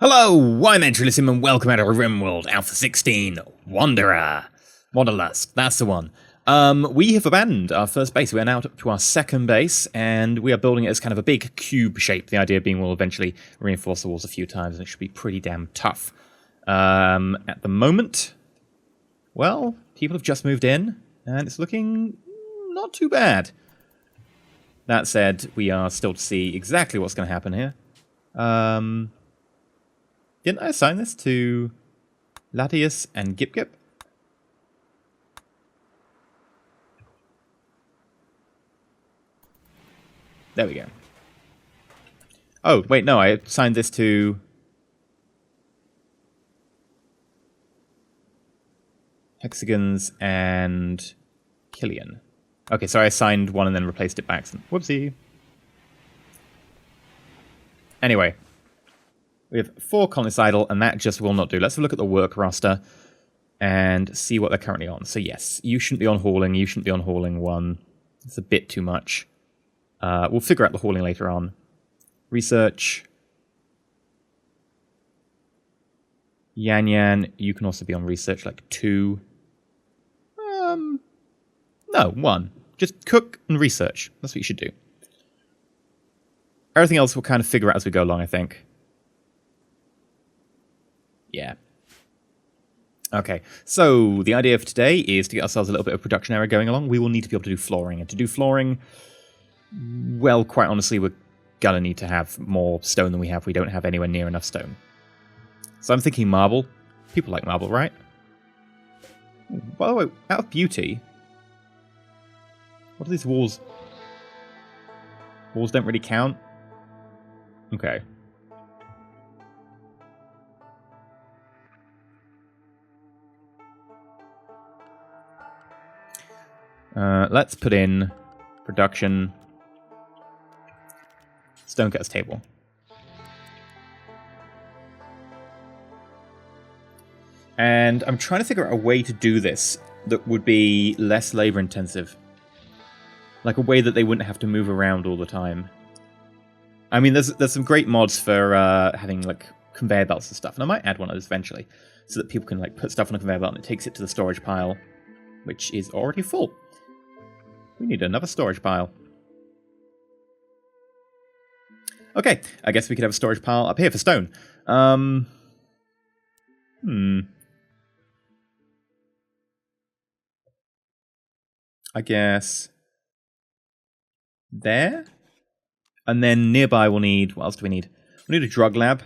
Hello, I'm EnterElysium and welcome out of Rimworld Alpha 16, Wanderlust, that's the one. We have abandoned our first base. We are now up to our second base, and we are building it as kind of a big cube shape. The idea being we'll eventually reinforce the walls a few times, and it should be pretty damn tough. At the moment, well, people have just moved in, and it's looking not too bad. That said, we are still to see exactly what's going to happen here. Didn't I assign this to Latius and Gip Gip? There we go. Oh, wait, no, I assigned this to... Hexagons and Killian. Okay, so I assigned one and then replaced it back. Whoopsie. Anyway. We have 4 colonists idle, and that just will not do. Let's have a look at the work roster and see what they're currently on. So yes, you shouldn't be on hauling. You shouldn't be on hauling 1. It's a bit too much. We'll figure out the hauling later on. Research. Yan Yan, you can also be on research, like 2. No, 1. Just cook and research. That's what you should do. Everything else we'll kind of figure out as we go along, I think. Yeah. Okay, so the idea for today is to get ourselves a little bit of production area going along. We will need to be able to do flooring. And to do flooring, well, quite honestly, we're going to need to have more stone than we have. We don't have anywhere near enough stone. So I'm thinking marble. People like marble, right? By the way, out of beauty, what are these walls? Walls don't really count? Okay. Let's put in production stonecutter's table. And I'm trying to figure out a way to do this that would be less labor intensive. Like a way that they wouldn't have to move around all the time. I mean, there's some great mods for having like conveyor belts and stuff, and I might add one of those eventually, so that people can like put stuff on a conveyor belt and it takes it to the storage pile, which is already full. We need another storage pile. Okay, I guess we could have a storage pile up here for stone. I guess there? And then nearby we'll need... What else do we need? We need a drug lab.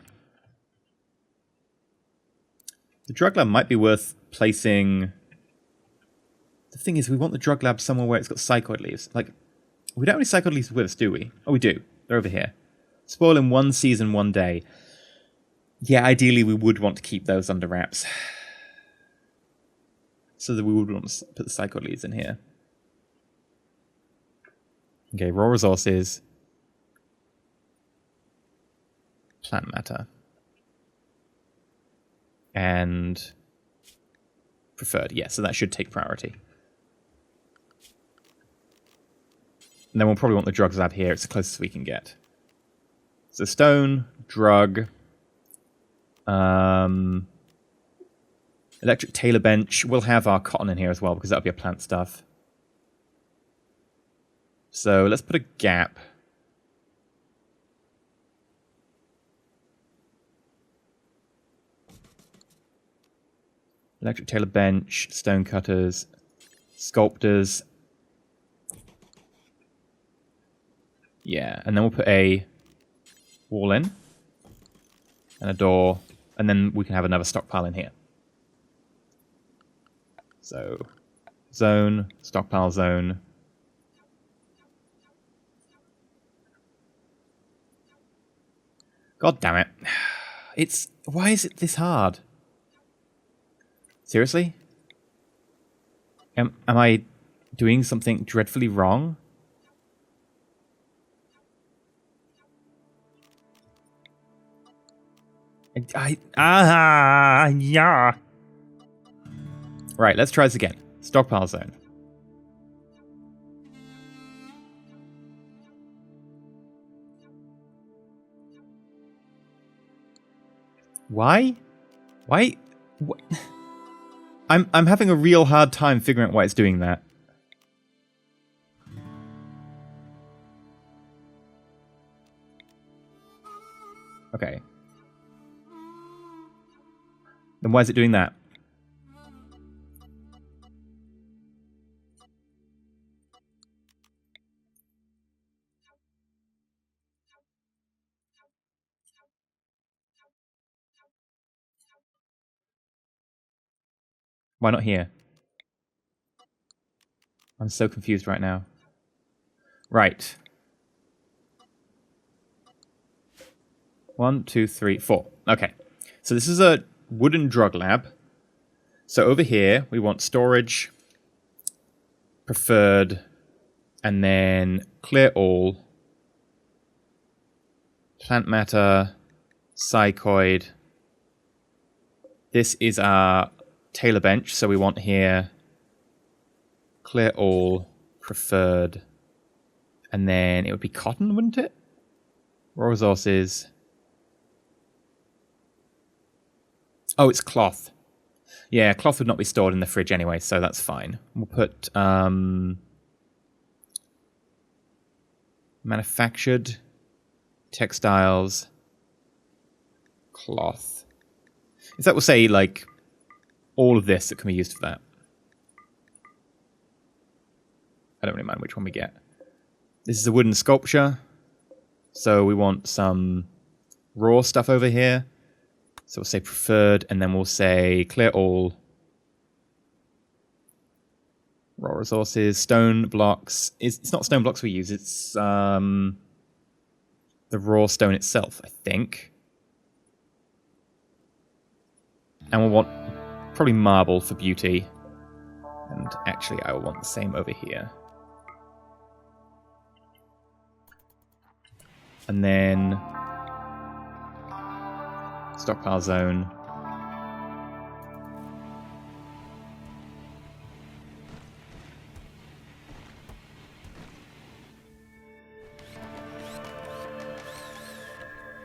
The drug lab might be worth placing... The thing is, we want the drug lab somewhere where it's got psychoid leaves. Like, we don't have any psychoid leaves with us, do we? Oh, we do. They're over here. Spoil in 1 season, 1 day. Yeah, ideally we would want to keep those under wraps. So that we would want to put the psychoid leaves in here. Okay, raw resources. Plant matter. And preferred. Yeah, so that should take priority. And then we'll probably want the drugs lab here. It's the closest we can get. So stone, drug, electric tailor bench. We'll have our cotton in here as well because that'll be a plant stuff. So let's put a gap. Electric tailor bench, stone cutters, sculptors. Yeah, and then we'll put a wall in and a door, and then we can have another stockpile in here. So, zone, stockpile zone. God damn it. Why is it this hard? Seriously? Am I doing something dreadfully wrong? Yeah. Right, let's try this again. Stockpile zone. Why? Why? What? I'm having a real hard time figuring out why it's doing that. Okay. Then why is it doing that? Why not here? I'm so confused right now. Right. 1, 2, 3, 4. Okay. So this is a wooden drug lab. So over here, we want storage, preferred, and then clear all, plant matter, psychoid. This is our tailor bench, so we want here clear all, preferred, and then it would be cotton, wouldn't it? Raw resources. Oh, it's cloth. Yeah, cloth would not be stored in the fridge anyway, so that's fine. We'll put manufactured, textiles, cloth. If that will say, like, all of this that can be used for that. I don't really mind which one we get. This is a wooden sculpture, so we want some raw stuff over here. So we'll say preferred, and then we'll say clear all. Raw resources, stone blocks. It's not stone blocks we use, it's the raw stone itself, I think. And we'll want probably marble for beauty. And actually, I will want the same over here. And then stockpile zone.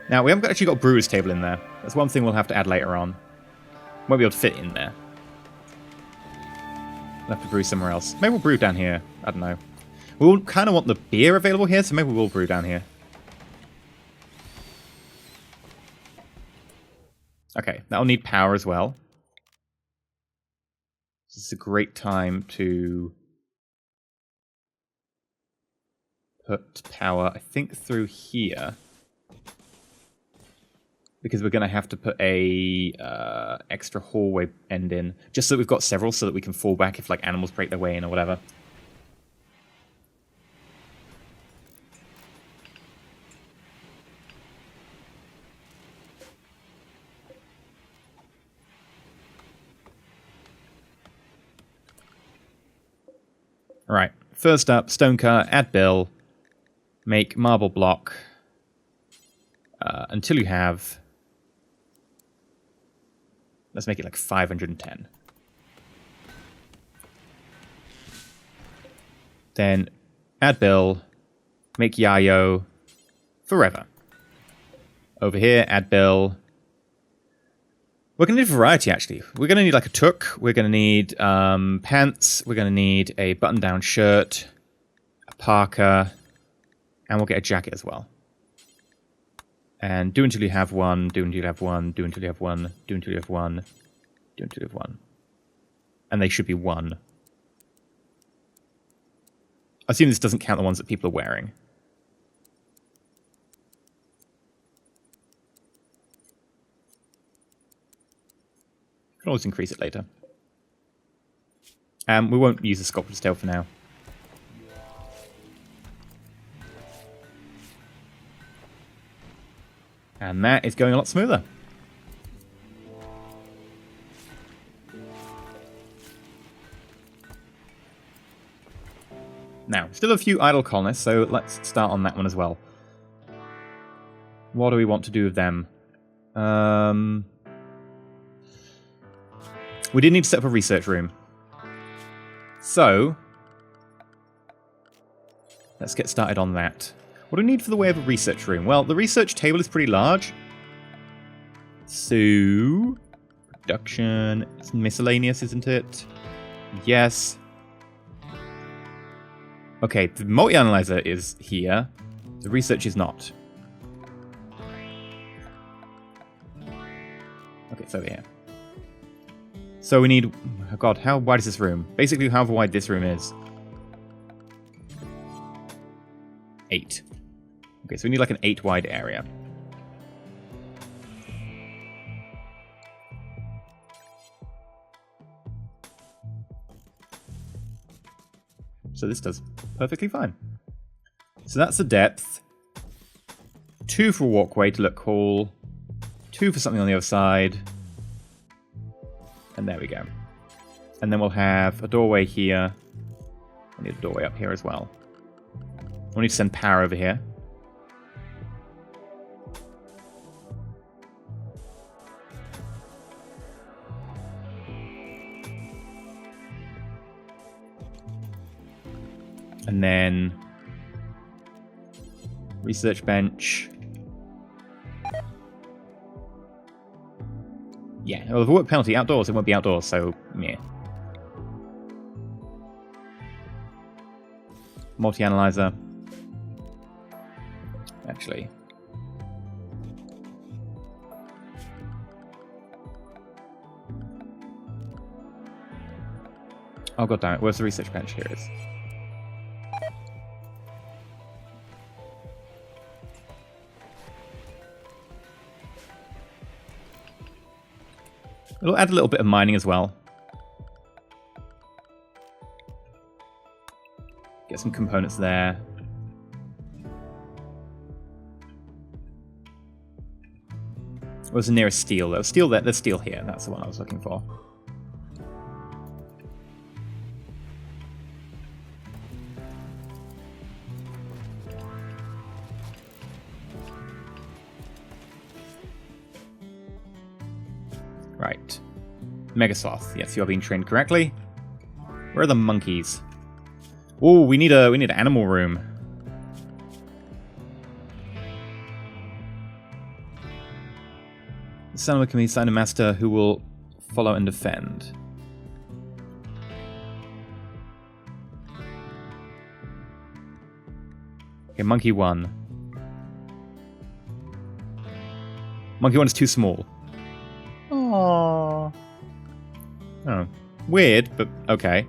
Now, we haven't actually got a brewer's table in there. That's one thing we'll have to add later on. Won't be able to fit in there. We'll have to brew somewhere else. Maybe we'll brew down here. I don't know. We'll kind of want the beer available here, so maybe we'll brew down here. Okay, that'll need power as well. This is a great time to put power, I think, through here. Because we're going to have to put a extra hallway end in. Just so we've got several so that we can fall back if like animals break their way in or whatever. Alright, first up, stone cut, add bill, make marble block, until you have, let's make it like 510. Then add bill, make yayo, forever. Over here, add bill. We're going to need variety, actually. We're going to need like a toque. We're going to need pants. We're going to need a button-down shirt, a parka, and we'll get a jacket as well. And do until you have one, do until you have one, do until you have one, do until you have one, do until you have one. And they should be one. I assume this doesn't count the ones that people are wearing. Can always increase it later. We won't use the sculptor's tail for now. And that is going a lot smoother. Now, still a few idle colonists, so let's start on that one as well. What do we want to do with them? We did need to set up a research room. So, let's get started on that. What do we need for the way of a research room? Well, the research table is pretty large. So, production, it's miscellaneous, isn't it? Yes. Okay, the multi-analyzer is here. The research is not. Okay, it's over here. So we need... Oh god, how wide is this room? Basically, however wide this room is. 8. Okay, so we need like an 8 wide area. So this does perfectly fine. So that's the depth. 2 for a walkway to look cool. 2 for something on the other side. And there we go. And then we'll have a doorway here. I need a doorway up here as well. We'll need to send power over here. And then research bench. Yeah, well, the work penalty outdoors, it won't be outdoors, so yeah. Multi-analyzer. Actually. Oh god damn it, where's the research bench? Here it is. It'll add a little bit of mining as well. Get some components there. Where's the nearest steel though? Steel there, there's steel here. That's the one I was looking for. Right. Megasloth. Yes, you're being trained correctly. Where are the monkeys? Oh, we need an animal room. The Sanoma can be assigned a master who will follow and defend. Okay, monkey 1. Monkey 1 is too small. Aww. Oh. Weird, but okay.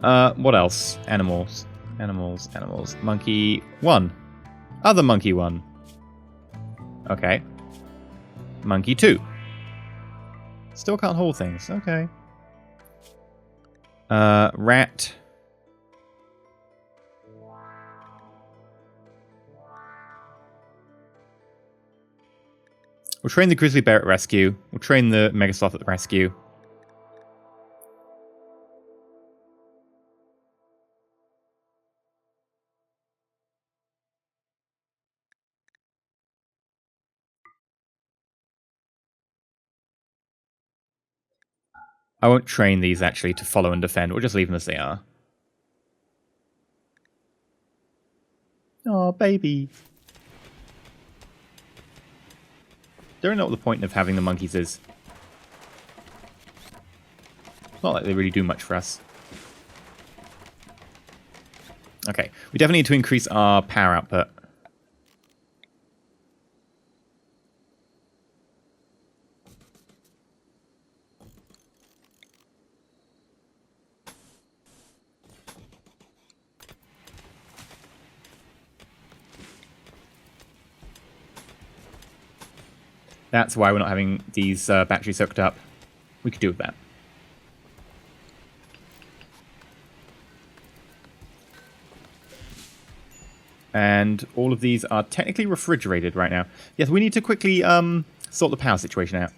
What else? Animals. Animals, animals. Monkey 1. Other monkey 1. Okay. Monkey 2. Still can't hold things. Okay. Rat. We'll train the grizzly bear at rescue. We'll train the megasloth at the rescue. I won't train these actually to follow and defend. We'll just leave them as they are. Oh, baby. Don't know what the point of having the monkeys is. It's not like they really do much for us. Okay, we definitely need to increase our power output. That's why we're not having these batteries hooked up. We could do with that. And all of these are technically refrigerated right now. Yes, we need to quickly sort the power situation out.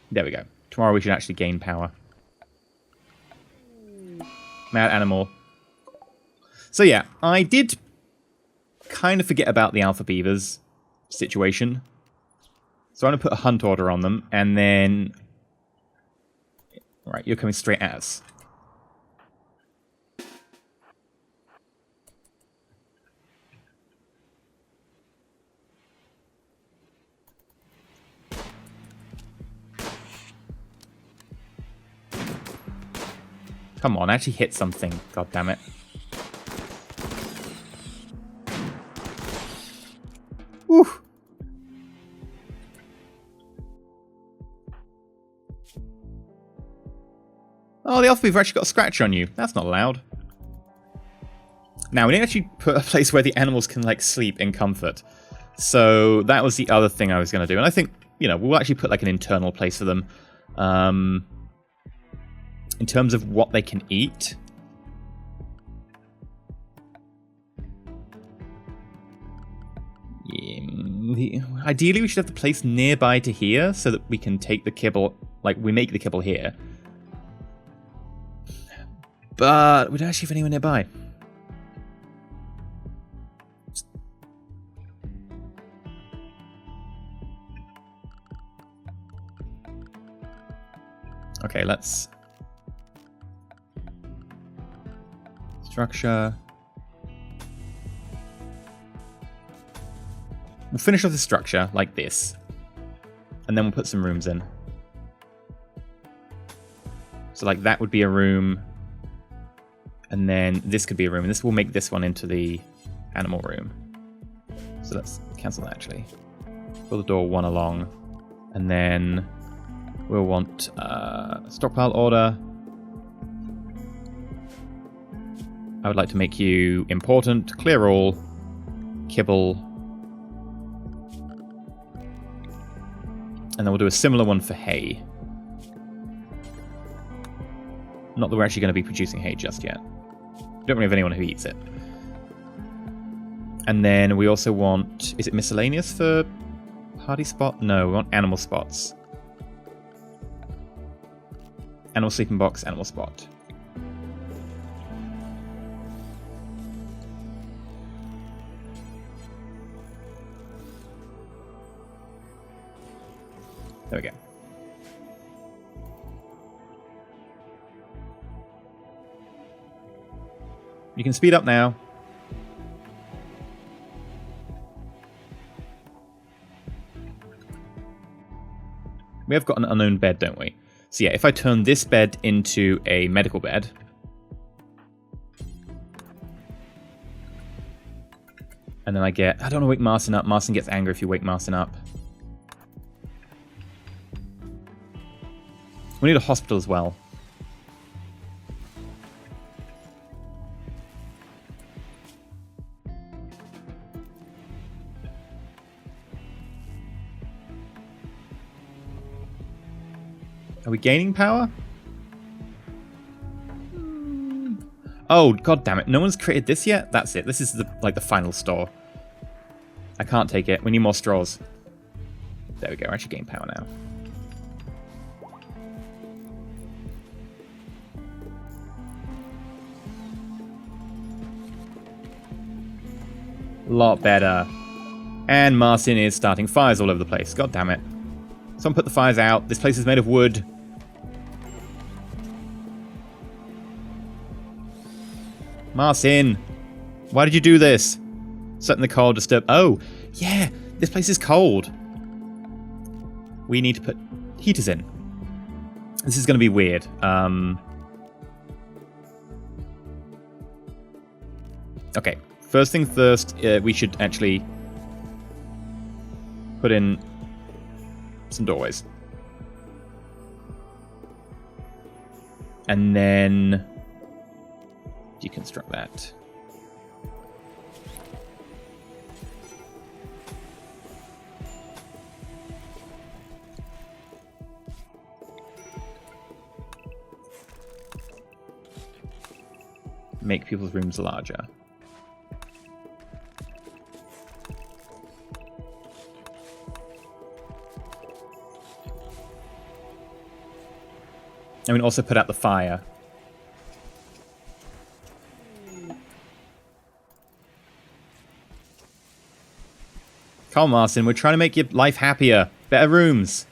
There we go. Tomorrow we should actually gain power. Mad animal. So yeah, I did kind of forget about the alpha beavers situation. So I'm going to put a hunt order on them, and then... Right, you're coming straight at us. Come on, actually hit something. God damn it. Woo! Oh, the Alpha Beaver actually got a scratch on you. That's not allowed. Now, we didn't actually put a place where the animals can, like, sleep in comfort. So that was the other thing I was going to do. And I think, you know, we'll actually put, like, an internal place for them. In terms of what they can eat. Yeah, ideally, we should have the place nearby to here so that we can take the kibble, like, we make the kibble here. But we don't actually have anyone nearby. Okay, let's... Structure. We'll finish off the structure like this. And then we'll put some rooms in. So like that would be a room. And then this could be a room. And this will make this one into the animal room. So let's cancel that actually. Build the door one along. And then we'll want stockpile order. I would like to make you important, clear all, kibble. And then we'll do a similar one for hay. Not that we're actually going to be producing hay just yet. We don't really have anyone who eats it. And then we also want... Is it miscellaneous for party spot? No, we want animal spots. Animal sleeping box, animal spot. There we go. You can speed up now. We have got an unknown bed, don't we? So yeah, if I turn this bed into a medical bed... And then I get... I don't want to wake Marcin up. Marcin gets angry if you wake Marcin up. We need a hospital as well. Are we gaining power? Oh, god damn it. No one's created this yet? That's it. This is the final store. I can't take it. We need more straws. There we go. I actually gain power now. A lot better. And Marcin is starting fires all over the place. God damn it. Someone put the fires out. This place is made of wood. Marcin, why did you do this? Setting the cold disturb. Oh, yeah, this place is cold. We need to put heaters in. This is going to be weird. Okay, first thing first, we should actually put in some doorways. And then deconstruct that. Make people's rooms larger. I mean, also put out the fire. Come on, Marcin, we're trying to make your life happier. Better rooms.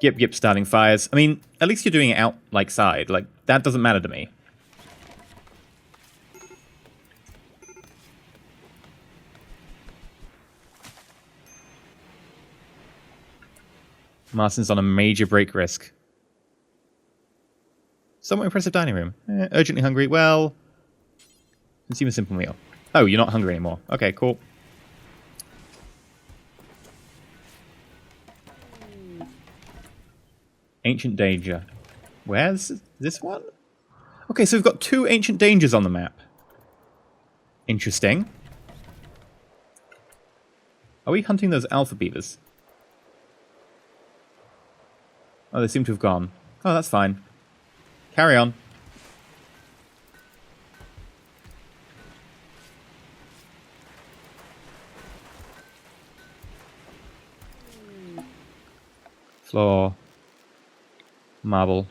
Yep, starting fires. I mean, at least you're doing it out, like, side. Like, that doesn't matter to me. Marcin's on a major break risk. Somewhat impressive dining room. Urgently hungry. Well, consume a simple meal. Oh, you're not hungry anymore. Okay, cool. Ancient danger. Where's this one? Okay, so we've got 2 ancient dangers on the map. Interesting. Are we hunting those alpha beavers? Oh, they seem to have gone. Oh, that's fine. Carry on. Floor. Marble.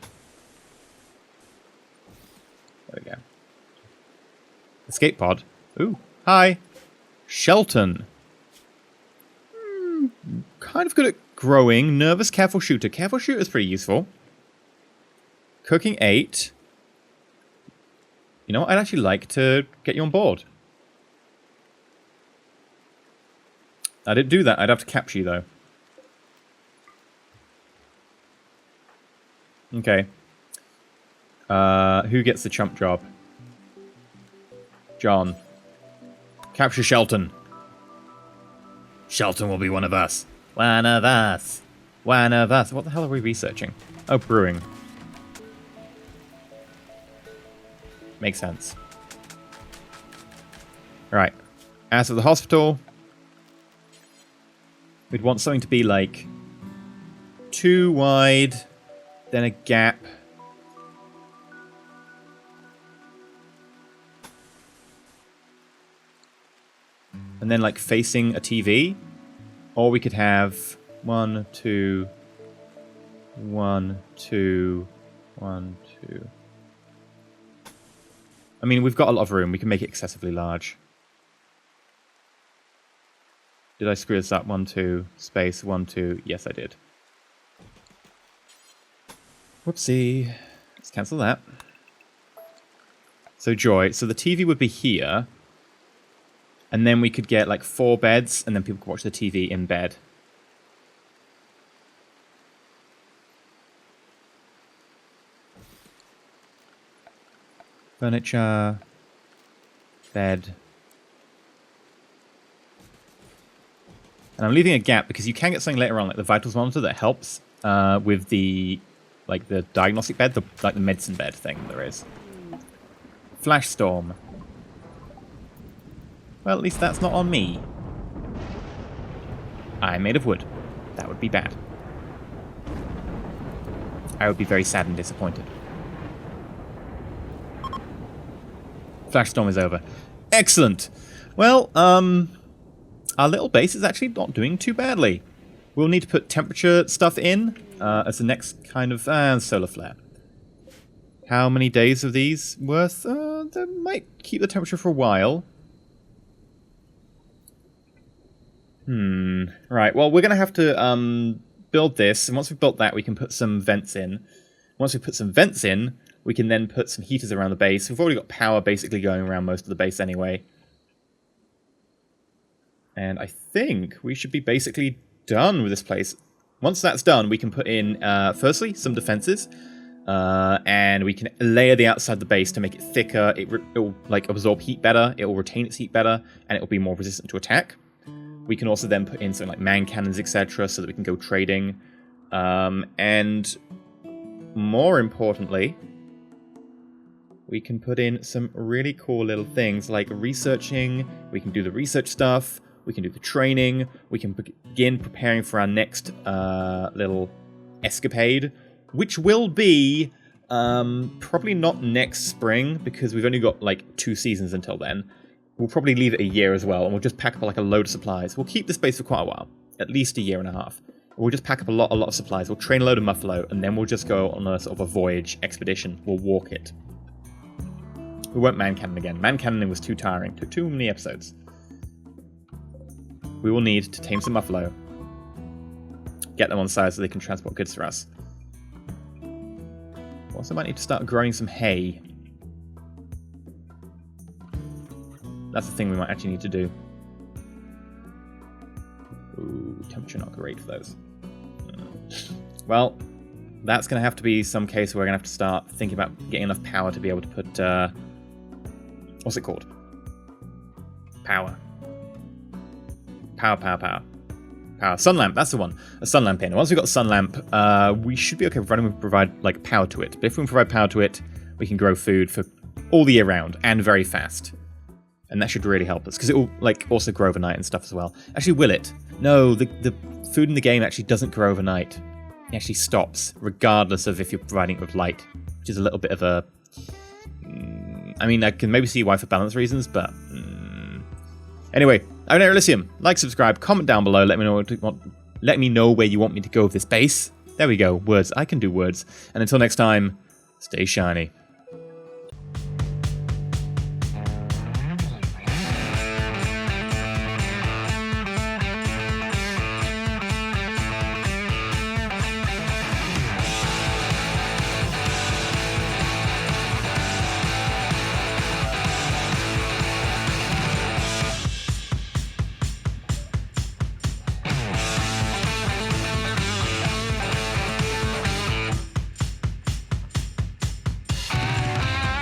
There we go. Escape pod. Ooh. Hi. Shelton. Kind of good at growing. Nervous, careful shooter. Careful shooter is pretty useful. Cooking 8. You know what? I'd actually like to get you on board. I didn't do that. I'd have to capture you, though. Okay. Who gets the chump job? John. Capture Shelton. Shelton will be one of us. One of us. One of us. What the hell are we researching? Oh, brewing. Makes sense. Right. As for the hospital, we'd want something to be like 2 wide, then a gap. And then like facing a TV. Or we could have 1, 2, 1, 2, 1, 2. I mean, we've got a lot of room. We can make it excessively large. Did I screw this up? 1, 2, space, 1, 2. Yes, I did. Whoopsie. Let's cancel that. So, Joy. So the TV would be here. And then we could get like 4 beds, and then people could watch the TV in bed. Furniture. Bed. And I'm leaving a gap because you can get something later on, like the vitals monitor that helps with the diagnostic bed, the medicine bed thing there is. Flash storm. Well, at least that's not on me. I'm made of wood. That would be bad. I would be very sad and disappointed. Flash storm is over. Excellent! Well, our little base is actually not doing too badly. We'll need to put temperature stuff in as the next kind of solar flare. How many days of these worth? They might keep the temperature for a while. Right, well, we're going to have to build this, and once we've built that, we can put some vents in. Once we put some vents in, we can then put some heaters around the base. We've already got power basically going around most of the base anyway. And I think we should be basically done with this place. Once that's done, we can put in, firstly, some defenses. And we can layer the outside of the base to make it thicker. It will like absorb heat better. It will retain its heat better, and it will be more resistant to attack. We can also then put in something like man cannons, etc., so that we can go trading. And more importantly, we can put in some really cool little things like researching. We can do the research stuff. We can do the training. We can begin preparing for our next little escapade, which will be probably not next spring, because we've only got like 2 seasons until then. We'll probably leave it a year as well, and we'll just pack up like a load of supplies. We'll keep this base for quite a while, at least a year and a half. We'll just pack up a lot of supplies. We'll train a load of muffalo, and then we'll just go on a sort of a voyage expedition. We'll walk it. We won't man cannon again. Man cannoning was too tiring. Took too many episodes. We will need to tame some muffalo. Get them on side so they can transport goods for us. Also might need to start growing some hay. That's the thing we might actually need to do. Ooh, temperature not great for those. Well, that's going to have to be some case where we're going to have to start thinking about getting enough power to be able to put... what's it called? Power. Power. Sun lamp, that's the one. A sun lamp in. Once we've got a sun lamp, we should be okay providing we provide like power to it. But if we can provide power to it, we can grow food for all the year round and very fast. And that should really help us, because it will like also grow overnight and stuff as well. Actually, will it? No, the food in the game actually doesn't grow overnight. It actually stops, regardless of if you're providing it with light, which is a little bit of a... I mean, I can maybe see why for balance reasons, but... Anyway, I'm EnterElysium. Like, subscribe, comment down below. Let me know where you want me to go with this base. There we go. Words. I can do words. And until next time, stay shiny.